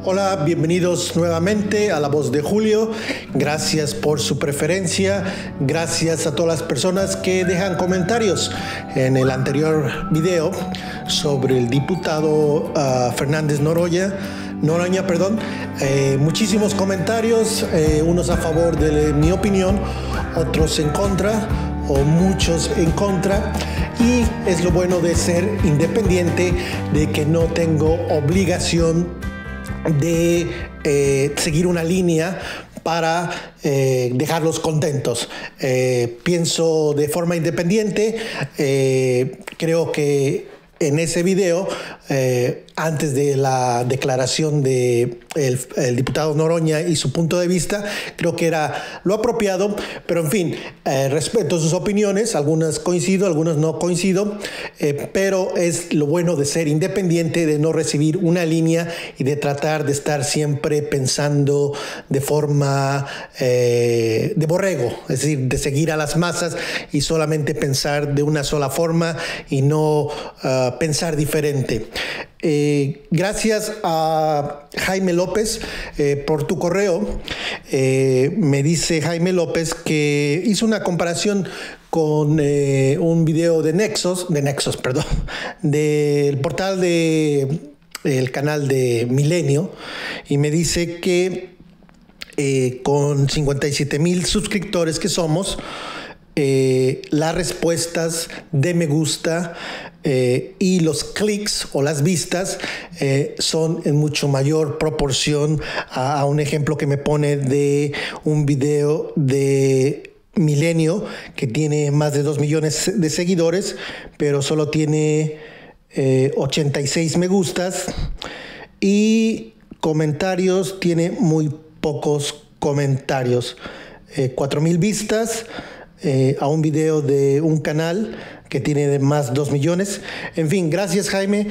Hola, bienvenidos nuevamente a La Voz de Julio. Gracias por su preferencia. Gracias a todas las personas que dejan comentarios en el anterior video sobre el diputado Fernández Noroña. Muchísimos comentarios, unos a favor de mi opinión, otros en contra o muchos en contra. Y es lo bueno de ser independiente, de que no tengo obligación de seguir una línea para dejarlos contentos. Pienso de forma independiente. Creo que en ese video, antes de la declaración de el diputado Noroña y su punto de vista, creo que era lo apropiado, pero en fin, respeto sus opiniones, algunas coincido, algunas no coincido, pero es lo bueno de ser independiente, de no recibir una línea y de tratar de estar siempre pensando de forma de borrego, es decir, de seguir a las masas y solamente pensar de una sola forma y no pensar diferente. Gracias a Jaime López por tu correo. Me dice Jaime López que hizo una comparación con un video de Nexos, del portal el canal de Milenio, y me dice que con 57,000 suscriptores que somos, las respuestas de me gusta y los clics o las vistas son en mucho mayor proporción a un ejemplo que me pone de un video de Milenio que tiene más de 2 millones de seguidores, pero solo tiene 86 me gustas, y comentarios tiene muy pocos comentarios. 4,000 vistas a un video de un canal que tiene de más 2 millones. En fin, gracias Jaime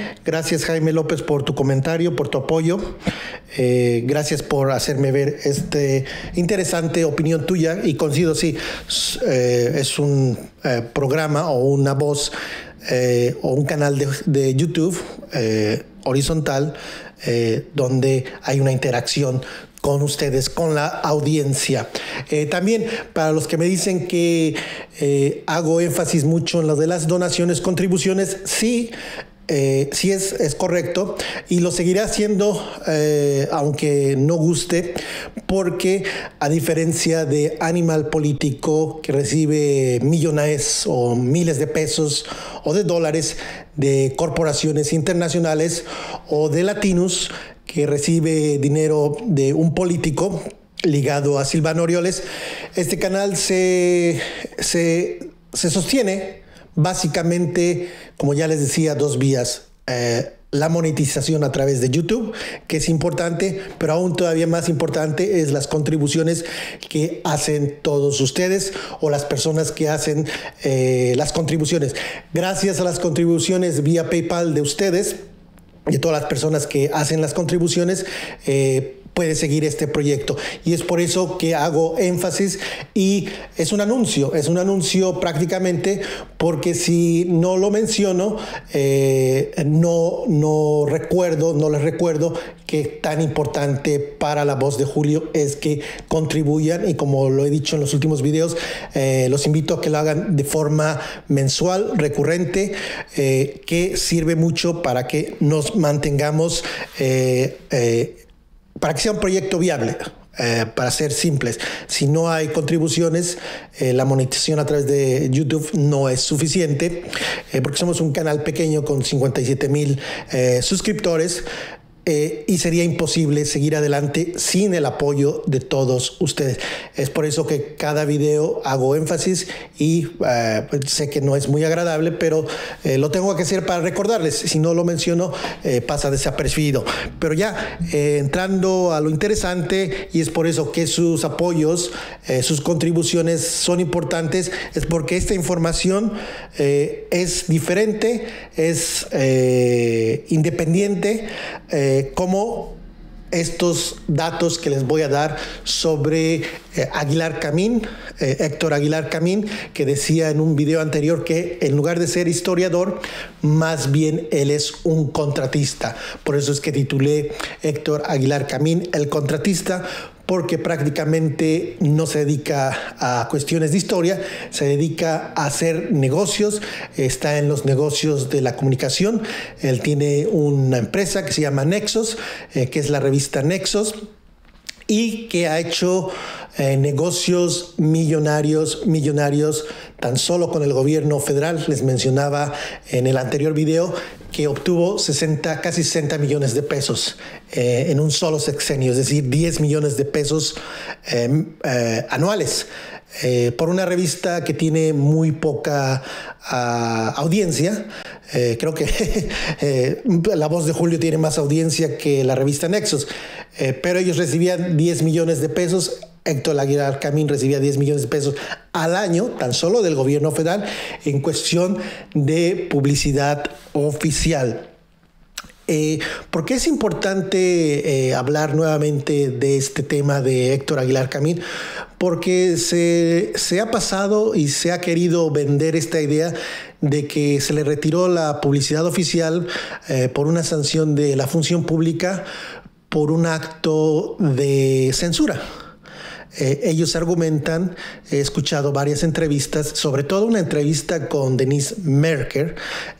López por tu comentario, por tu apoyo. Gracias por hacerme ver esta interesante opinión tuya, y coincido, sí, es un programa o una voz o un canal de YouTube horizontal donde hay una interacción con ustedes, con la audiencia. También para los que me dicen que hago énfasis mucho en lo de las donaciones, contribuciones, sí, sí es correcto, y lo seguiré haciendo aunque no guste, porque a diferencia de Animal Político, que recibe millones o miles de pesos o de dólares de corporaciones internacionales, o de Latinus, que recibe dinero de un político ligado a Silvano Aureoles, este canal se sostiene básicamente, como ya les decía, 2 vías. La monetización a través de YouTube, que es importante, pero aún todavía más importante es las contribuciones que hacen todos ustedes o las personas que hacen las contribuciones. Gracias a las contribuciones vía PayPal de ustedes y de todas las personas que hacen las contribuciones, puede seguir este proyecto, y es por eso que hago énfasis, y es un anuncio prácticamente, porque si no lo menciono, no les recuerdo que tan importante para La Voz de Julio es que contribuyan, y como lo he dicho en los últimos videos, los invito a que lo hagan de forma mensual, recurrente, que sirve mucho para que nos mantengamos, para que sea un proyecto viable. Para ser simples, si no hay contribuciones, la monetización a través de YouTube no es suficiente, porque somos un canal pequeño con 57,000 suscriptores, y sería imposible seguir adelante sin el apoyo de todos ustedes. Es por eso que cada video hago énfasis, y sé que no es muy agradable, pero lo tengo que hacer para recordarles. Si no lo menciono, pasa desapercibido. Pero ya entrando a lo interesante, y es por eso que sus apoyos, sus contribuciones son importantes, es porque esta información es diferente, es independiente, como estos datos que les voy a dar sobre Aguilar Camín, Héctor Aguilar Camín, que decía en un video anterior que en lugar de ser historiador, más bien él es un contratista. Por eso es que titulé Héctor Aguilar Camín, el contratista, porque prácticamente no se dedica a cuestiones de historia, se dedica a hacer negocios, está en los negocios de la comunicación. Él tiene una empresa que se llama Nexos, que es la revista Nexos, y que ha hecho negocios millonarios tan solo con el gobierno federal. Les mencionaba en el anterior video que obtuvo casi 60 millones de pesos en un solo sexenio, es decir, 10 millones de pesos anuales. Por una revista que tiene muy poca audiencia. Creo que La Voz de Julio tiene más audiencia que la revista Nexos, pero ellos recibían 10 millones de pesos. Héctor Aguilar Camín recibía 10 millones de pesos al año, tan solo del gobierno federal, en cuestión de publicidad oficial. ¿Por qué es importante hablar nuevamente de este tema de Héctor Aguilar Camín? Porque se ha pasado y se ha querido vender esta idea de que se le retiró la publicidad oficial por una sanción de la función pública por un acto de censura. Ellos argumentan, he escuchado varias entrevistas, sobre todo una entrevista con Denise Merker,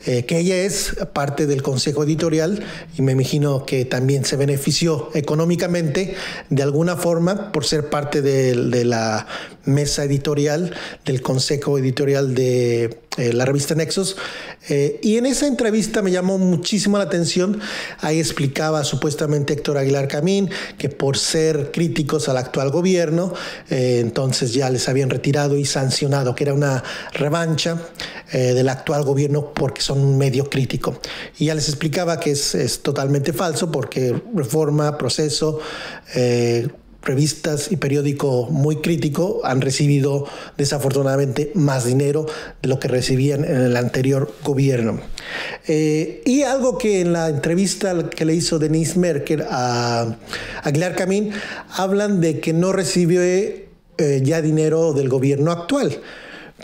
que ella es parte del consejo editorial y me imagino que también se benefició económicamente de alguna forma por ser parte de la mesa editorial, del consejo editorial de la revista Nexos. Y en esa entrevista me llamó muchísimo la atención. Ahí explicaba supuestamente Héctor Aguilar Camín que por ser críticos al actual gobierno, entonces ya les habían retirado y sancionado, que era una revancha del actual gobierno porque son un medio crítico. Y ya les explicaba que es totalmente falso porque Reforma, Proceso, revistas y periódico muy crítico han recibido desafortunadamente más dinero de lo que recibían en el anterior gobierno. Y algo que en la entrevista que le hizo Denise Merker a Aguilar Camín, hablan de que no recibe ya dinero del gobierno actual.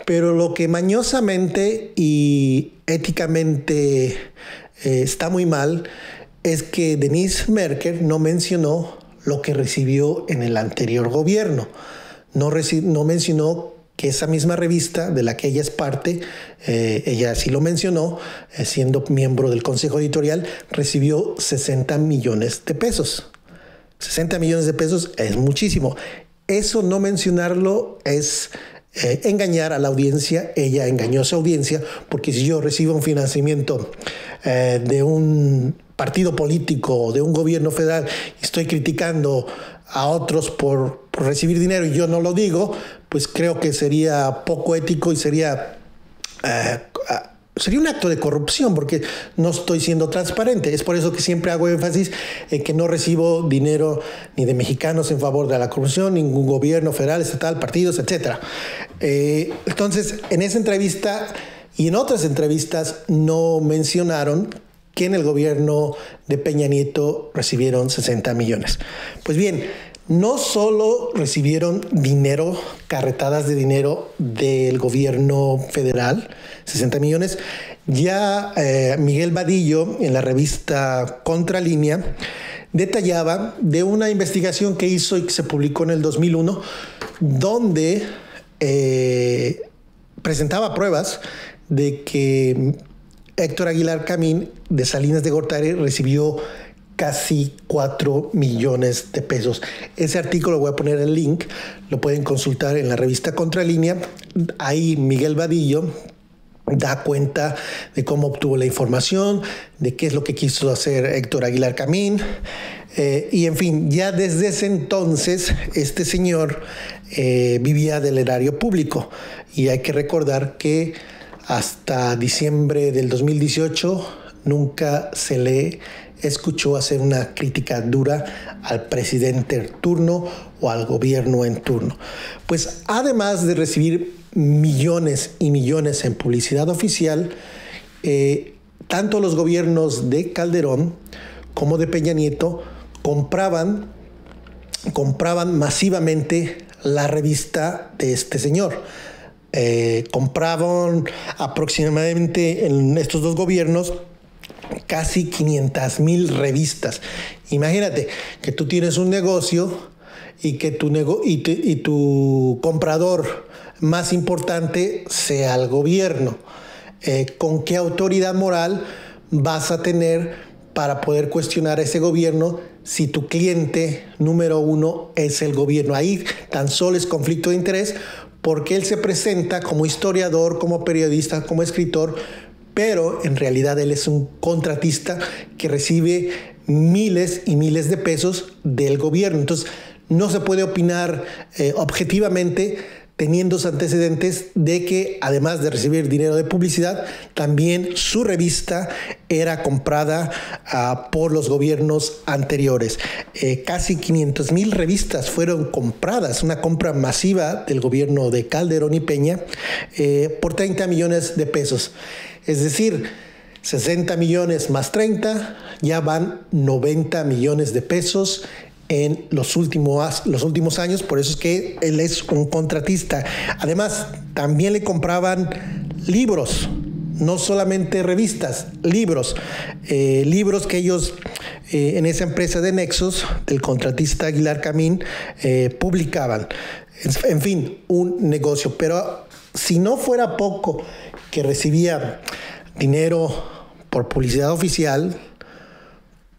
Pero lo que mañosamente y éticamente está muy mal es que Denise Merker no mencionó lo que recibió en el anterior gobierno. No mencionó que esa misma revista de la que ella es parte, ella sí lo mencionó, siendo miembro del consejo editorial, recibió 60 millones de pesos. 60 millones de pesos es muchísimo. Eso no mencionarlo es engañar a la audiencia. Ella engañó a su audiencia, porque si yo recibo un financiamiento de un partido político o de un gobierno federal y estoy criticando a otros por recibir dinero y yo no lo digo, pues creo que sería poco ético y sería un acto de corrupción, porque no estoy siendo transparente. Es por eso que siempre hago énfasis en que no recibo dinero ni de mexicanos en favor de la corrupción, ningún gobierno federal, estatal, partidos, etc. Entonces, en esa entrevista y en otras entrevistas no mencionaron que en el gobierno de Peña Nieto recibieron 60 millones. Pues bien, no solo recibieron dinero, carretadas de dinero del gobierno federal, 60 millones, ya Miguel Vadillo en la revista Contralínea detallaba de una investigación que hizo y que se publicó en el 2001, donde presentaba pruebas de que Héctor Aguilar Camín de Salinas de Gortari recibió casi 4 millones de pesos. Ese artículo, voy a poner el link, lo pueden consultar en la revista Contralínea. Ahí Miguel Vadillo da cuenta de cómo obtuvo la información, de qué es lo que quiso hacer Héctor Aguilar Camín. Y en fin, ya desde ese entonces este señor vivía del erario público. Y hay que recordar que hasta diciembre del 2018 nunca se le escuchó hacer una crítica dura al presidente en turno o al gobierno en turno. Pues además de recibir millones y millones en publicidad oficial, tanto los gobiernos de Calderón como de Peña Nieto compraban masivamente la revista de este señor. Compraban aproximadamente en estos dos gobiernos casi 500,000 revistas. Imagínate que tú tienes un negocio y que tu comprador más importante sea el gobierno. ¿Con qué autoridad moral vas a tener para poder cuestionar a ese gobierno si tu cliente número uno es el gobierno? Ahí tan solo es conflicto de interés, porque él se presenta como historiador, como periodista, como escritor, pero en realidad él es un contratista que recibe miles y miles de pesos del gobierno. Entonces, no se puede opinar objetivamente teniendo antecedentes de que, además de recibir dinero de publicidad, también su revista era comprada por los gobiernos anteriores. Casi 500,000 revistas fueron compradas, una compra masiva del gobierno de Calderón y Peña, por 30 millones de pesos. Es decir, 60 millones más 30, ya van 90 millones de pesos en los últimos años. Por eso es que él es un contratista. Además, también le compraban libros, no solamente revistas, libros que ellos en esa empresa de Nexos, del contratista Aguilar Camín, publicaban. En fin, un negocio. Pero si no fuera poco que recibía dinero por publicidad oficial,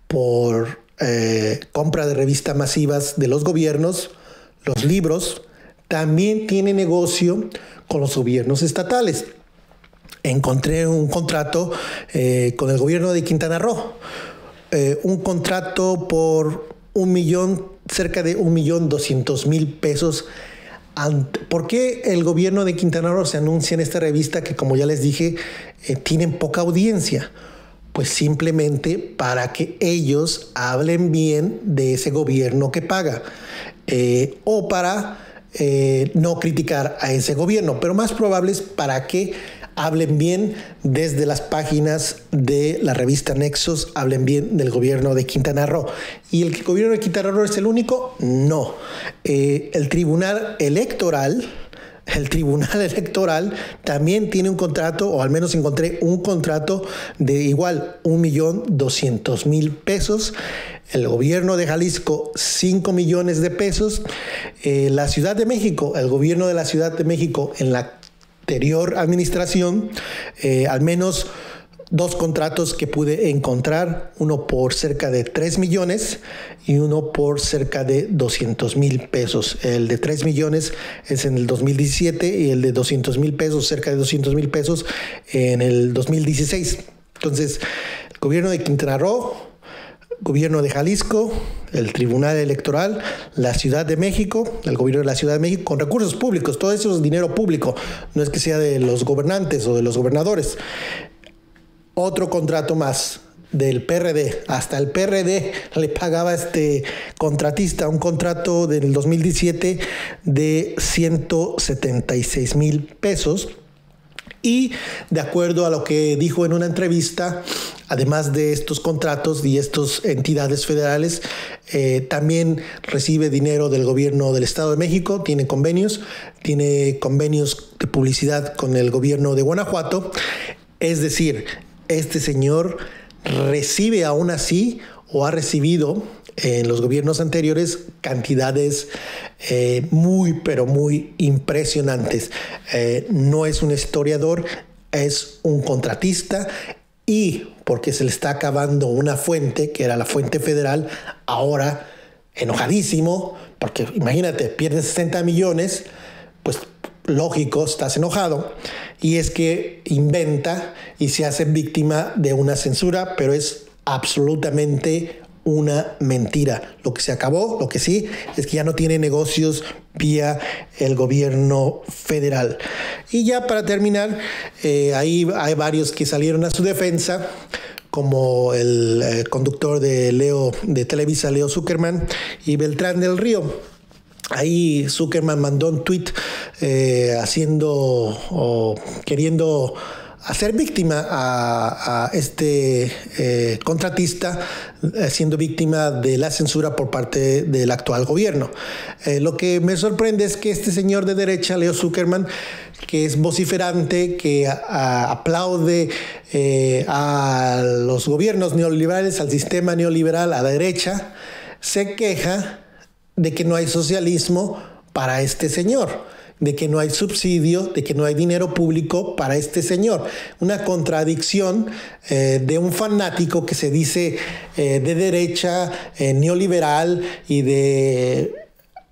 por compra de revistas masivas de los gobiernos, los libros, también tiene negocio con los gobiernos estatales. Encontré un contrato con el gobierno de Quintana Roo, un contrato por cerca de 1,200,000 pesos. ¿Por qué el gobierno de Quintana Roo se anuncia en esta revista que, como ya les dije, tienen poca audiencia? Pues simplemente para que ellos hablen bien de ese gobierno que paga, o para no criticar a ese gobierno, pero más probable es para que hablen bien desde las páginas de la revista Nexos, hablen bien del gobierno de Quintana Roo. ¿Y el gobierno de Quintana Roo es el único? No. El Tribunal Electoral también tiene un contrato, o al menos encontré un contrato de igual 1,200,000 pesos. El gobierno de Jalisco, 5 millones de pesos. La Ciudad de México, el gobierno de la Ciudad de México en la anterior administración, al menos 2 contratos que pude encontrar, uno por cerca de 3 millones y uno por cerca de 200,000 pesos. El de 3 millones es en el 2017 y el de 200,000 pesos, cerca de 200,000 pesos, en el 2016. Entonces, el gobierno de Quintana Roo, gobierno de Jalisco, el Tribunal Electoral, la Ciudad de México, el gobierno de la Ciudad de México, con recursos públicos, todo eso es dinero público, no es que sea de los gobernantes o de los gobernadores. Otro contrato más del PRD, hasta el PRD le pagaba a este contratista un contrato del 2017 de 176,000 pesos. Y de acuerdo a lo que dijo en una entrevista, además de estos contratos y estas entidades federales, también recibe dinero del gobierno del Estado de México, tiene convenios de publicidad con el gobierno de Guanajuato. Es decir, este señor recibe aún así, o ha recibido en los gobiernos anteriores, cantidades muy, pero muy impresionantes. No es un historiador, es un contratista, y porque se le está acabando una fuente, que era la fuente federal, ahora enojadísimo, porque imagínate, pierdes 60 millones, pues lógico, estás enojado, y es que inventa y se hace víctima de una censura, pero es absolutamente una mentira. Lo que se acabó, lo que sí, es que ya no tiene negocios vía el gobierno federal. Y ya para terminar, ahí hay varios que salieron a su defensa, como el conductor de Televisa, Leo Zuckerman, y Beltrán del Río. Ahí Zuckerman mandó un tweet queriendo ser víctima a este contratista, siendo víctima de la censura por parte del actual gobierno. Lo que me sorprende es que este señor de derecha, Leo Zuckerman, que es vociferante, que aplaude a los gobiernos neoliberales, al sistema neoliberal, a la derecha, se queja de que no hay socialismo para este señor, de que no hay subsidio, de que no hay dinero público para este señor. Una contradicción de un fanático que se dice de derecha, neoliberal y de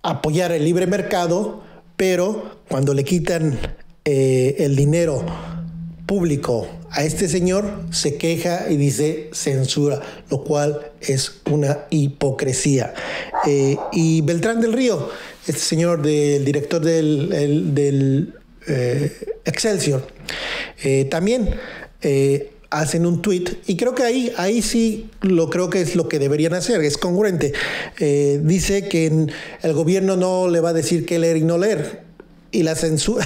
apoyar el libre mercado, pero cuando le quitan el dinero público a este señor, se queja y dice censura, lo cual es una hipocresía. Y Beltrán del Río, este señor del director del Excelsior, también hacen un tweet, y creo que ahí sí creo que es lo que deberían hacer, es congruente. Dice que el gobierno no le va a decir qué leer y no leer. Y la sanción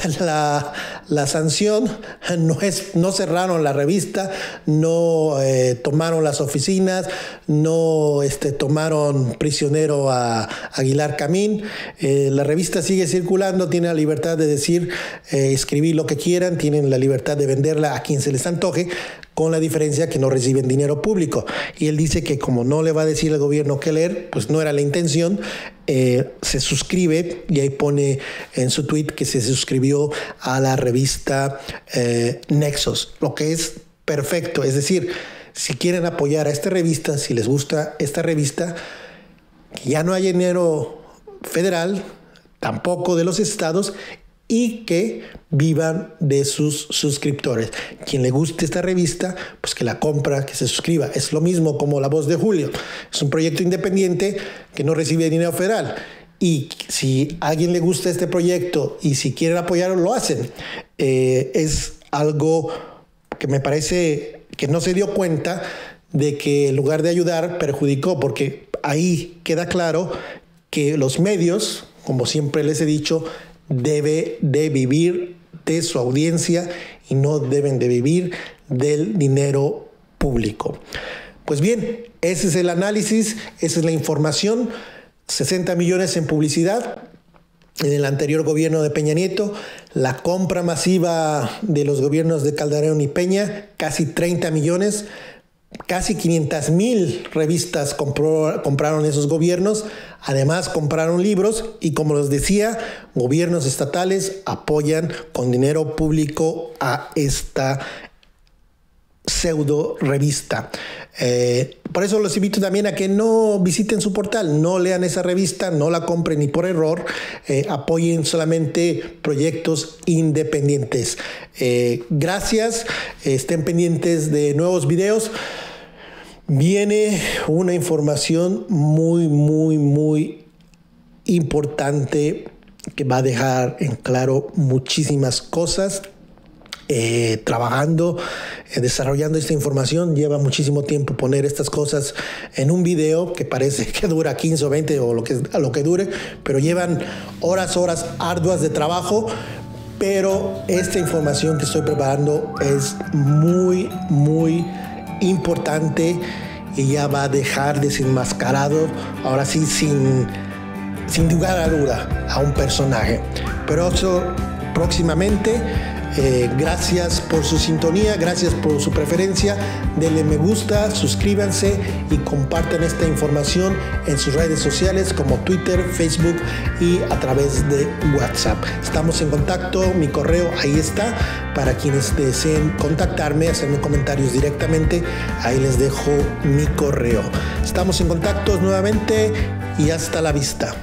no cerraron la revista, no tomaron las oficinas, no tomaron prisionero a Aguilar Camín. La revista sigue circulando, tiene la libertad de decir, escribir lo que quieran, tienen la libertad de venderla a quien se les antoje, con la diferencia que no reciben dinero público. Y él dice que como no le va a decir al gobierno qué leer, pues no era la intención, se suscribe, y ahí pone en su tweet que se suscribió a la revista Nexos, lo que es perfecto. Es decir, si quieren apoyar a esta revista, si les gusta esta revista, que ya no hay dinero federal, tampoco de los estados, y que vivan de sus suscriptores. Quien le guste esta revista, pues que la compra, que se suscriba. Es lo mismo como La Voz de Julio. Es un proyecto independiente que no recibe dinero federal. Y si a alguien le gusta este proyecto y si quieren apoyarlo, lo hacen. Es algo que me parece que no se dio cuenta de que en lugar de ayudar, perjudicó, porque ahí queda claro que los medios, como siempre les he dicho, debe de vivir de su audiencia y no deben de vivir del dinero público. Pues bien, ese es el análisis, esa es la información. 60 millones en publicidad en el anterior gobierno de Peña Nieto, la compra masiva de los gobiernos de Calderón y Peña, casi 30 millones, casi 500,000 revistas compraron esos gobiernos. Además compraron libros y, como les decía, gobiernos estatales apoyan con dinero público a esta pseudo revista. Por eso los invito también a que no visiten su portal, no lean esa revista, no la compren ni por error, apoyen solamente proyectos independientes. Gracias, estén pendientes de nuevos videos. Viene una información muy importante que va a dejar en claro muchísimas cosas. Trabajando, desarrollando esta información, lleva muchísimo tiempo poner estas cosas en un video que parece que dura 15 o 20 o lo que dure, pero llevan horas arduas de trabajo. Pero esta información que estoy preparando es muy importante y ya va a dejar desenmascarado, ahora sí, sin lugar a duda, a un personaje. Pero eso próximamente. Gracias por su sintonía, gracias por su preferencia. Denle me gusta, suscríbanse y compartan esta información en sus redes sociales como Twitter, Facebook y a través de WhatsApp. Estamos en contacto, mi correo ahí está. Para quienes deseen contactarme, hacerme comentarios directamente, ahí les dejo mi correo. Estamos en contacto nuevamente y hasta la vista.